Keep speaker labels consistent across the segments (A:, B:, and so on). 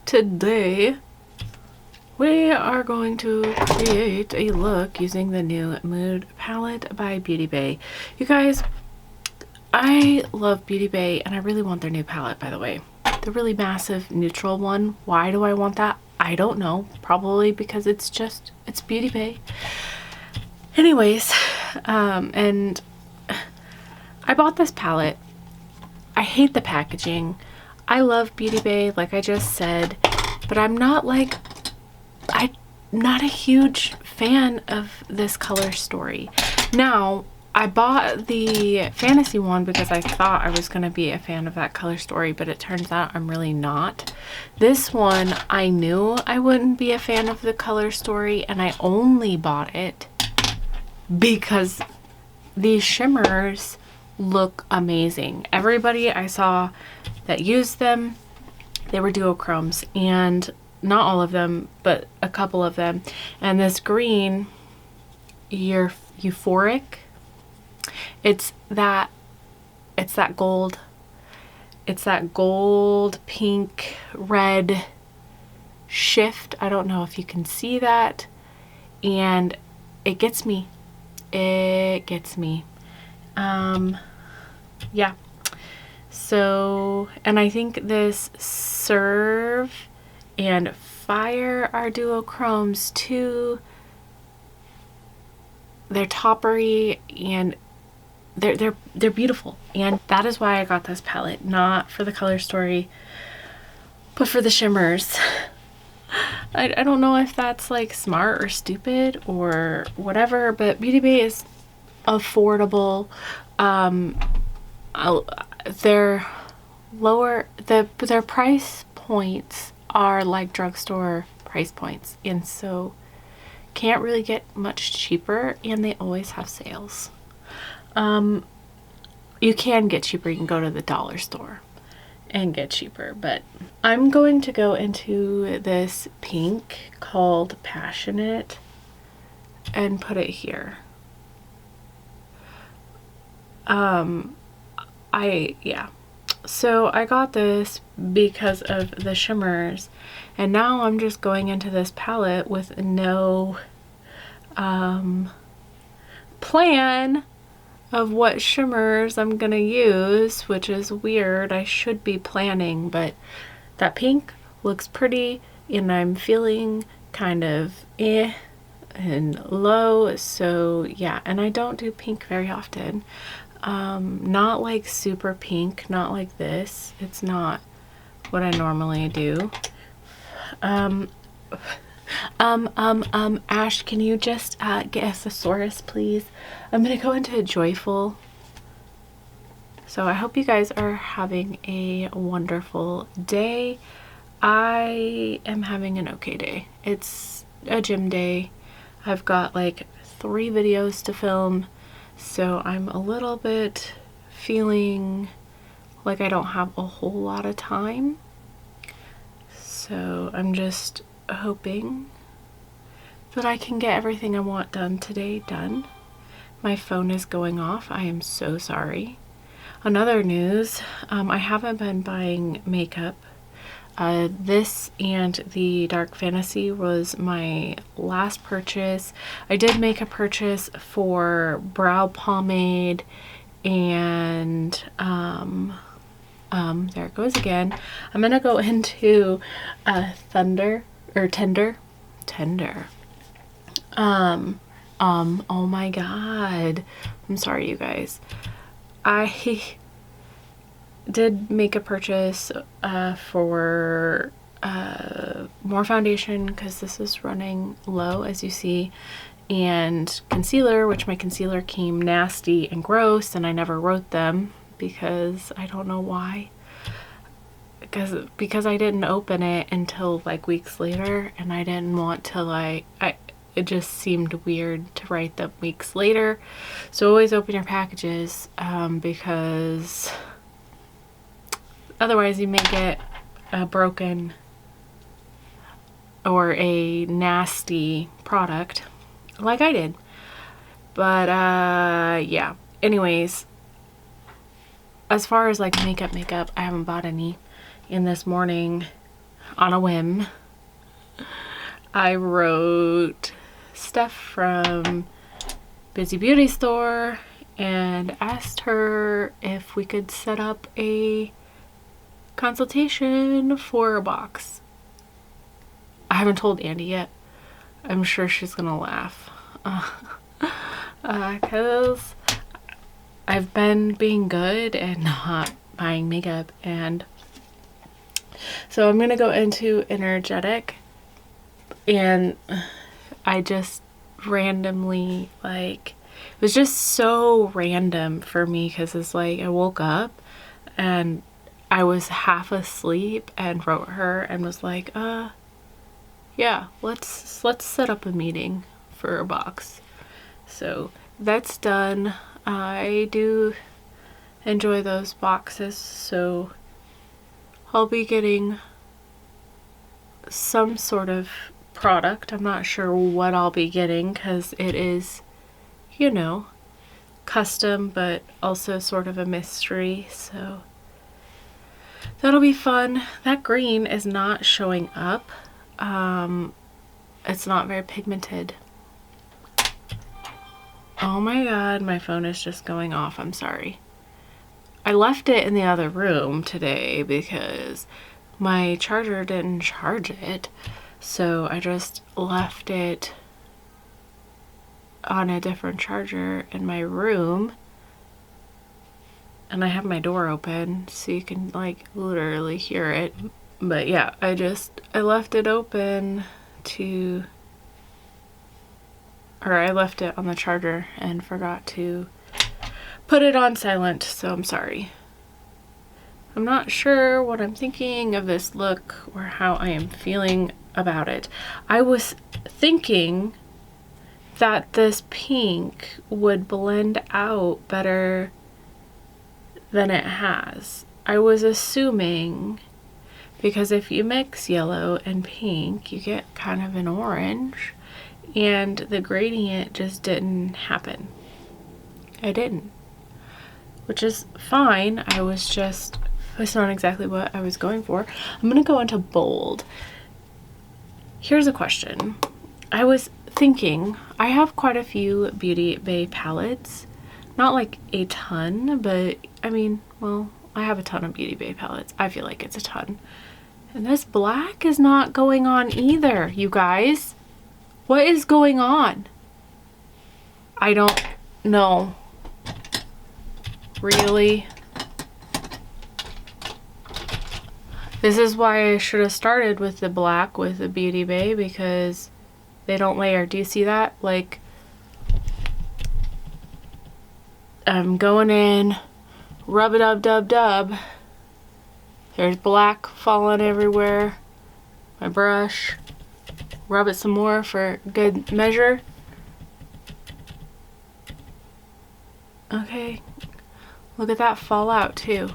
A: Today we are going to create a look using the new Mood palette by Beauty Bay. You guys, I love Beauty Bay and I really want their new palette, by the way. The really massive neutral one. Why do I want that? I don't know. Probably because it's Beauty Bay. Anyways, and I bought this palette. I hate the packaging. I love Beauty Bay, like I just said, but I'm not a huge fan of this color story. Now, I bought the fantasy one because I thought I was going to be a fan of that color story, but it turns out I'm really not. This one, I knew I wouldn't be a fan of the color story, and I only bought it because these shimmers look amazing. Everybody I saw that used them, they were duochromes, and not all of them, but a couple of them. And this green, euphoric, it's that gold, pink, red shift. I don't know if you can see that, and it gets me. Yeah. So, and I think this Serve and Fire are duochromes too. They're toppery and they're beautiful, and that is why I got this palette, not for the color story, but for the shimmers. I don't know if that's like smart or stupid or whatever, but Beauty Bay is affordable. Their price points are like drugstore price points, and so can't really get much cheaper, and they always have sales. You can get cheaper. You can go to the dollar store and get cheaper, but I'm going to go into this pink called Passionate and put it here. So I got this because of the shimmers, and now I'm just going into this palette with no plan of what shimmers I'm gonna use, which is weird. I should be planning, but that pink looks pretty, and I'm feeling kind of and low, so yeah. And I don't do pink very often. Not like super pink, not like this. It's not what I normally do. Ash, can you just get a thesaurus, please? I'm gonna go into joyful. So I hope you guys are having a wonderful day. I am having an okay day. It's a gym day. I've got like 3 videos to film, so I'm a little bit feeling like I don't have a whole lot of time. So I'm just hoping that I can get everything I want done today done. My phone is going off. I am so sorry. Another news, I haven't been buying makeup. This and the Dark Fantasy was my last purchase. I did make a purchase for brow pomade and there it goes again. I'm gonna go into Tender. Oh my god. I'm sorry, you guys. I did make a purchase for more foundation because this is running low, as you see, and concealer, which my concealer came nasty and gross, and I never wrote them because I don't know why. Because I didn't open it until like weeks later, and I didn't want to it just seemed weird to write them weeks later. So always open your packages because otherwise you may get a broken or a nasty product like I did. But yeah, anyways, as far as like makeup, I haven't bought any. And this morning on a whim, I wrote Steph from Busy Beauty Store and asked her if we could set up a consultation for a box. I haven't told Andy yet. I'm sure she's gonna laugh. Because I've been being good and not buying makeup, and so I'm gonna go into energetic, and I just randomly, like, it was just so random for me because it's like I woke up and I was half asleep and wrote her and was like, yeah, let's set up a meeting for a box. So that's done. I do enjoy those boxes, so I'll be getting some sort of product. I'm not sure what I'll be getting because it is, you know, custom, but also sort of a mystery, so that'll be fun. That green is not showing up. It's not very pigmented. Oh my god, my phone is just going off. I'm sorry. I left it in the other room today because my charger didn't charge it, so I just left it on a different charger in my room, and I have my door open so you can like literally hear it. But yeah, I left it open to, or I left it on the charger and forgot to put it on silent, so I'm sorry. I'm not sure what I'm thinking of this look or how I am feeling about it. I was thinking that this pink would blend out better than it has. I was assuming, because if you mix yellow and pink, you get kind of an orange, and the gradient just didn't happen. I didn't, which is fine. It's not exactly what I was going for. I'm gonna go into bold. Here's a question. I was thinking, I have quite a few Beauty Bay palettes. Not like a ton, but I mean, well, I have a ton of Beauty Bay palettes. I feel like it's a ton. And this black is not going on either, you guys. What is going on? I don't know. Really? This is why I should have started with the black with the Beauty Bay, because they don't layer. Do you see that? Like, I'm going in, rub-a-dub-dub-dub. There's black falling everywhere. My brush. Rub it some more for good measure. Okay. Look at that fallout too.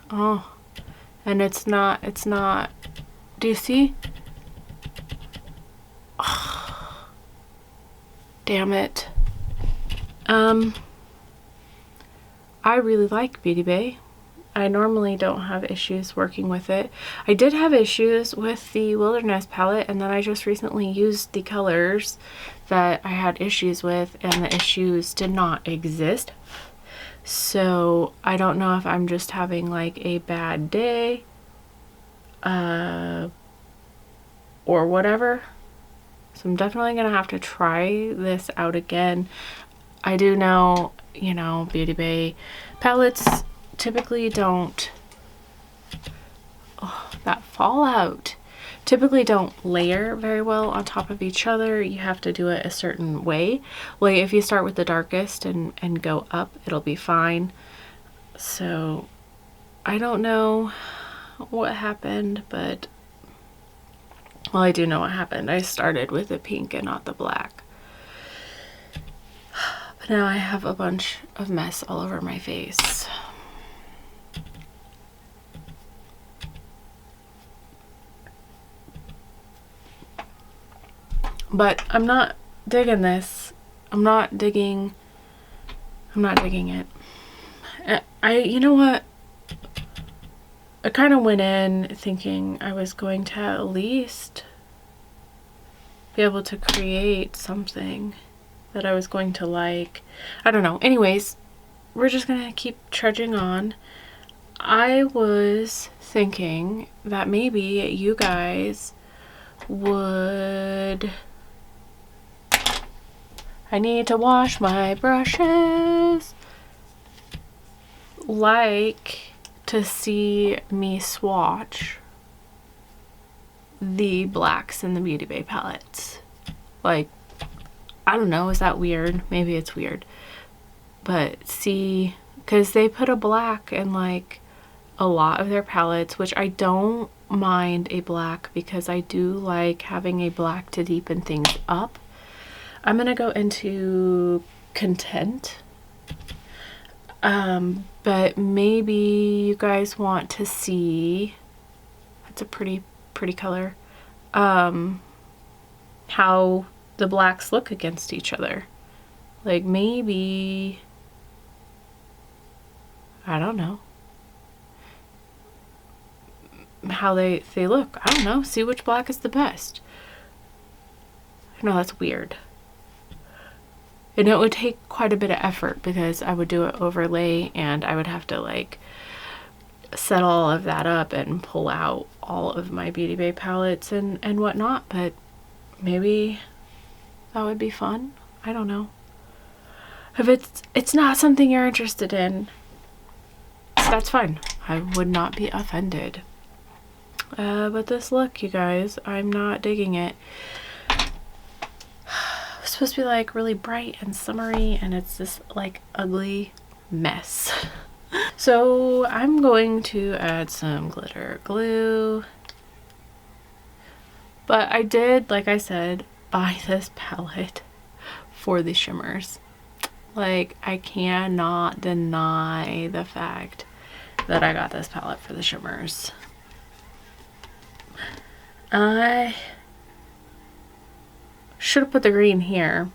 A: Oh. And it's not, do you see? Oh, damn it. I really like Beauty Bay. I normally don't have issues working with it. I did have issues with the Wilderness palette, and then I just recently used the colors that I had issues with, and the issues did not exist. So I don't know if I'm just having like a bad day or whatever. So I'm definitely gonna have to try this out again. I do know, you know, Beauty Bay palettes typically don't, oh, that fallout, typically don't layer very well on top of each other. You have to do it a certain way. Like if you start with the darkest and go up, it'll be fine. So I don't know what happened, but, well, I do know what happened. I started with the pink and not the black. But now I have a bunch of mess all over my face. But I'm not digging this. I'm not digging it. You know what? I kind of went in thinking I was going to at least be able to create something that I was going to like. I don't know. Anyways, we're just gonna keep trudging on. I was thinking that maybe you guys would... I need to wash my brushes. Like to see me swatch the blacks in the Beauty Bay palettes. Like, I don't know, is that weird? Maybe it's weird. But see, because they put a black in like a lot of their palettes, which I don't mind a black because I do like having a black to deepen things up. I'm gonna go into Content. But maybe you guys want to see, it's a pretty color, how the blacks look against each other. Like maybe, I don't know, how they look. I don't know, see which black is the best. I know that's weird. And it would take quite a bit of effort because I would do an overlay and I would have to like set all of that up and pull out all of my Beauty Bay palettes and whatnot, but maybe that would be fun. I don't know. If it's not something you're interested in, that's fine. I would not be offended. But this look, you guys, I'm not digging it. It's supposed to be like really bright and summery, and it's this like ugly mess. So I'm going to add some glitter glue. But I did, like I said, buy this palette for the shimmers. Like, I cannot deny the fact that I got this palette for the shimmers. I should have put the green here,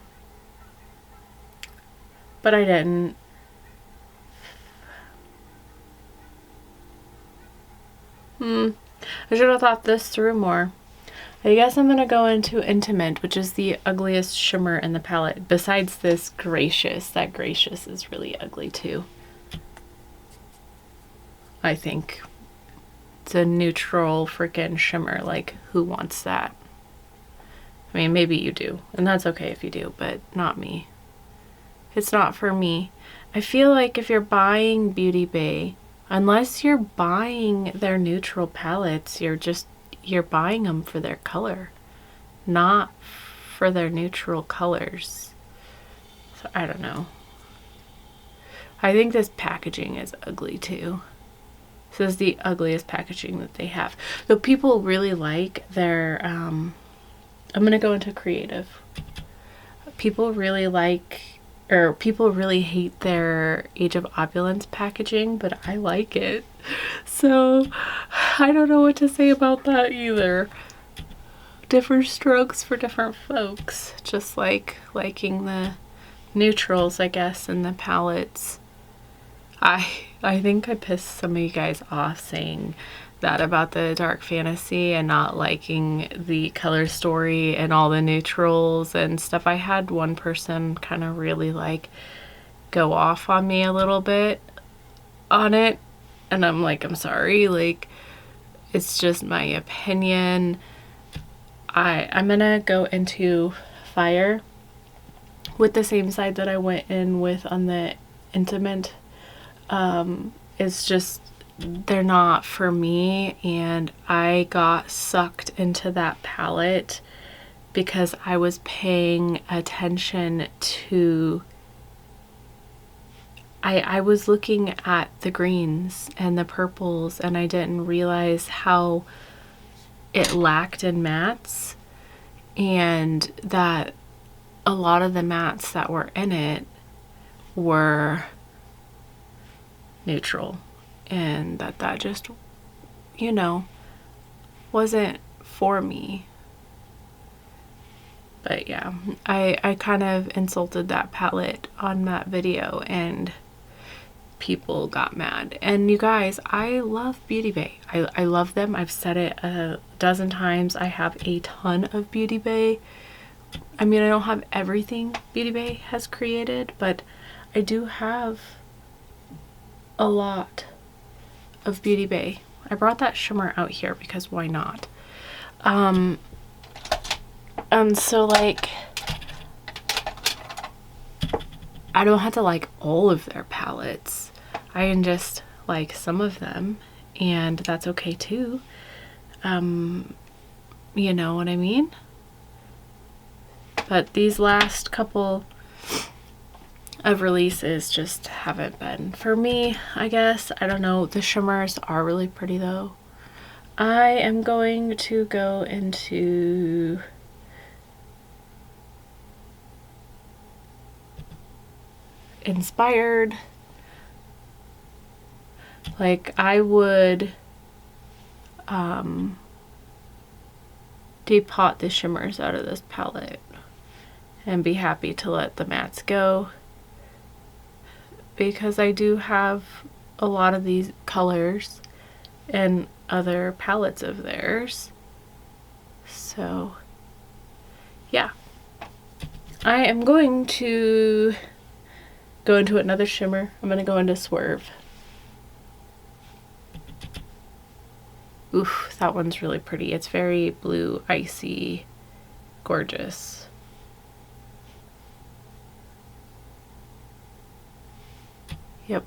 A: but I didn't. I should have thought this through more. I guess I'm going to go into Intimate, which is the ugliest shimmer in the palette. Besides this Gracious. That Gracious is really ugly too. I think. It's a neutral freaking shimmer. Like, who wants that? I mean, maybe you do. And that's okay if you do, but not me. It's not for me. I feel like if you're buying Beauty Bay, unless you're buying their neutral palettes, you're buying them for their color, not for their neutral colors. So I don't know. I think this packaging is ugly too. This is the ugliest packaging that they have. Though people really like their, I'm gonna go into creative. People really like, or people really hate their Age of Opulence packaging, but I like it. So I don't know what to say about that either. Different strokes for different folks. Just like liking the neutrals, I guess, and the palettes. I think I pissed some of you guys off saying that about the dark fantasy and not liking the color story and all the neutrals and stuff. I had one person kind of really like go off on me a little bit on it, and I'm like, I'm sorry, like, it's just my opinion. I'm gonna go into Fire with the same side that I went in with on the Intimate. It's just, they're not for me, and I got sucked into that palette because I was paying attention to, I was looking at the greens and the purples, and I didn't realize how it lacked in mattes, and that a lot of the mattes that were in it were neutral, and that just, you know, wasn't for me. But yeah, I kind of insulted that palette on that video, and people got mad. And you guys, I love Beauty Bay. I love them. I've said it a dozen times. I have a ton of Beauty Bay. I mean, I don't have everything Beauty Bay has created, but I do have a lot of Beauty Bay. I brought that shimmer out here because why not? And so like, I don't have to like all of their palettes. I can just like some of them, and that's okay too. You know what I mean? But these last couple of releases just haven't been for me, I guess. I don't know. The shimmers are really pretty though. I am going to go into Inspired. Like, I would depot the shimmers out of this palette and be happy to let the mattes go, because I do have a lot of these colors and other palettes of theirs. So yeah, I am going to go into another shimmer. I'm going to go into Swerve. Oof, that one's really pretty. It's very blue, icy, gorgeous. Yep.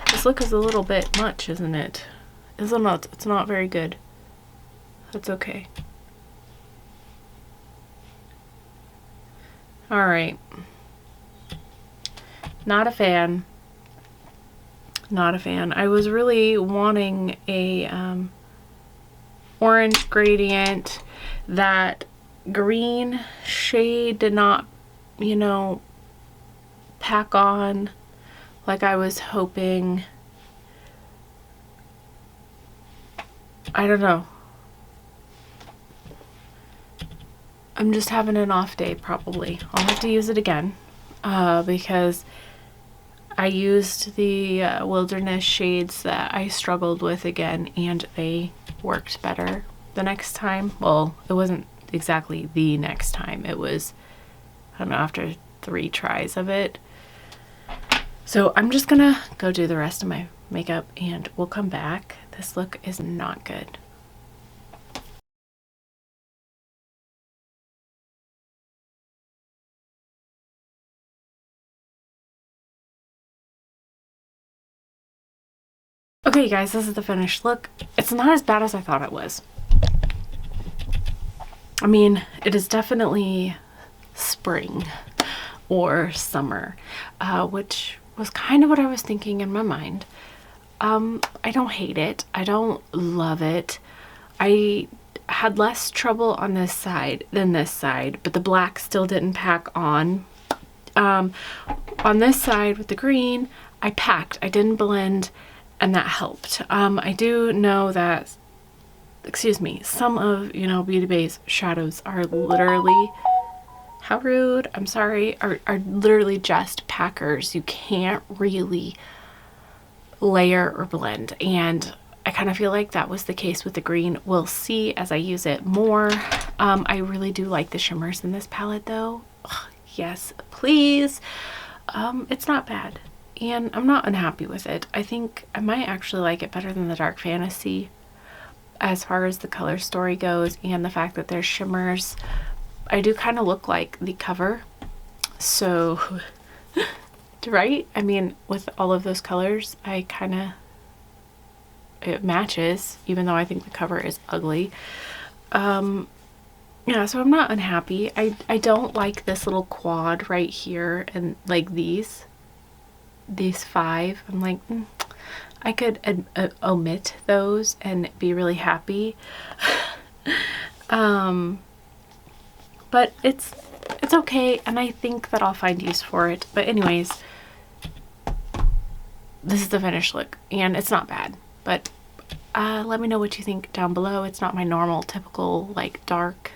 A: This look is a little bit much, isn't it? It's not very good. That's okay. All right. Not a fan. Not a fan. I was really wanting a orange gradient. That green shade did not, you know, pack on like I was hoping. I don't know. I'm just having an off day probably. I'll have to use it again because I used the wilderness shades that I struggled with again, and they worked better the next time. Well, it wasn't exactly the next time. It was, I don't know, after 3 tries of it. So I'm just gonna go do the rest of my makeup and we'll come back. This look is not good. Okay guys, this is the finished look. It's not as bad as I thought it was. I mean, it is definitely spring or summer, which was kind of what I was thinking in my mind. I don't hate it. I don't love it. I had less trouble on this side than this side, but the black still didn't pack on. On this side with the green, I packed. I didn't blend, and that helped. I do know that, excuse me, some of, you know, Beauty Bay's shadows are literally, how rude, I'm sorry, are literally just packers. You can't really layer or blend, and I kind of feel like that was the case with the green. We'll see as I use it more. I really do like the shimmers in this palette though. Ugh, yes, please. It's not bad, and I'm not unhappy with it. I think I might actually like it better than the Dark Fantasy as far as the color story goes, and the fact that there's shimmers. I do kind of look like the cover, so right? I mean, with all of those colors, I kind of, it matches, even though I think the cover is ugly. Yeah, so I'm not unhappy. I don't like this little quad right here, and like these 5. I'm like, I could omit those and be really happy. But it's okay, and I think that I'll find use for it. But anyways, this is the finished look, and it's not bad. But let me know what you think down below. It's not my normal typical like dark.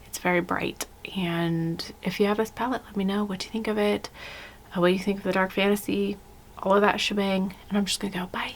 A: It's very bright, and if you have this palette, let me know what you think of it, what you think of the Dark Fantasy. all of that shebang, and I'm just gonna go, bye.